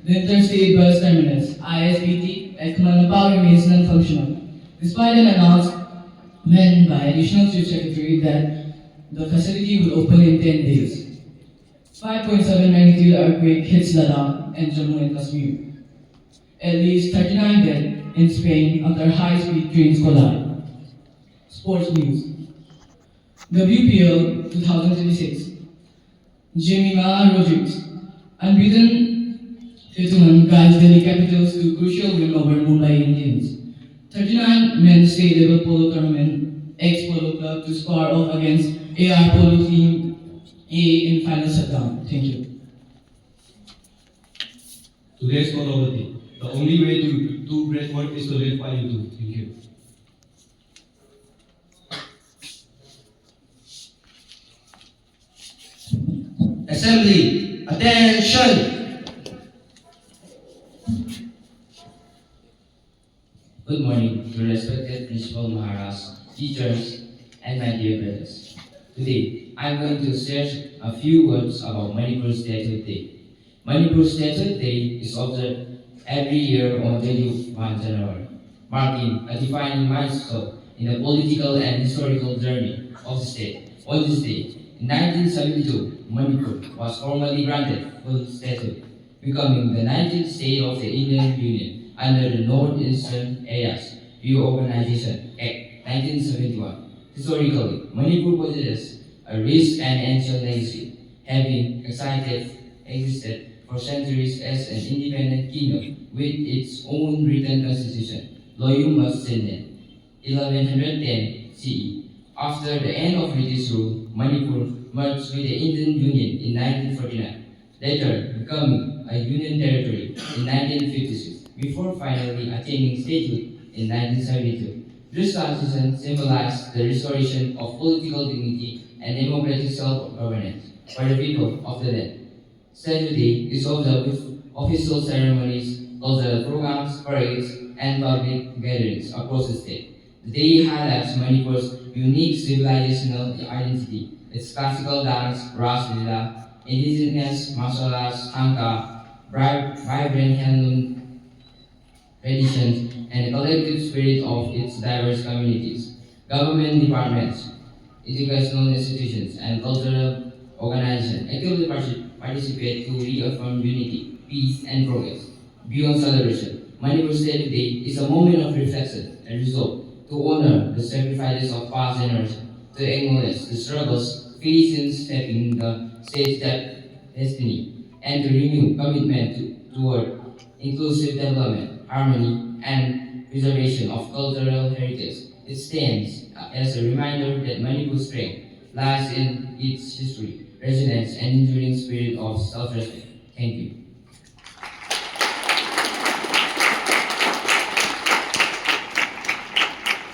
The Interstate Bus Terminus, ISBT, at Kumalapao remains non-functional, despite an announcement by Additional Chief Secretary that the facility will open in 10 days. 5.7 magnitude earthquake hits Ladakh and Jammu and Kashmir. At least 39 dead in Spain after high-speed trains collide. Sports news. WPL 2026. Jemima Rodriguez, unbeaten 51 guides Delhi Capitals to crucial win over Mumbai Indians. 39 men's state level polo tournament ex-polo club to square off against AR Polo Team A in final shutdown. Thank you. Today's monology. The only way to do great work is to live what you do. Thank you. Assembly, attention! Good morning to respected Principal Maharaj, teachers, and my dear brothers. Today, I'm going to share a few words about Manipur Statue Day. Manipur Statue Day is observed every year on 21 January, marking a defining milestone in the political and historical journey of the state. On this day, in 1972, Manipur was formally granted full status, becoming the 19th state of the Indian Union under the Northeastern Areas Reorganization Act 1971. Historically, Manipur possesses a rich and ancient legacy, having existed for centuries as an independent kingdom with its own written constitution, Loyuma Senen, 1110 CE. After the end of British rule, Manipur merged with the Indian Union in 1949, later becoming a union territory in 1956, before finally attaining statehood in 1972. This transition symbolized the restoration of political dignity and democratic self-governance for the people of the land. Statue Day is observed with official ceremonies, cultural programs, parades, and public gatherings across the state. The day highlights Manipur's unique civilizational identity, its classical dance, Ras Leela, indigenous martial arts, Tanka, vibrant handloom traditions, and the collective spirit of its diverse communities. Government departments, educational institutions, and cultural organizations actively participate to reaffirm unity, peace, and progress. Beyond celebration, Manipur Statue Day is a moment of reflection and resolve to honor the sacrifices of past generations, to acknowledge the struggles faced in shaping the state's destiny, and to renew commitment toward inclusive development, harmony, and preservation of cultural heritage. It stands as a reminder that Manipur's strength lies in its history, resilience, and enduring spirit of self-respect. Thank you.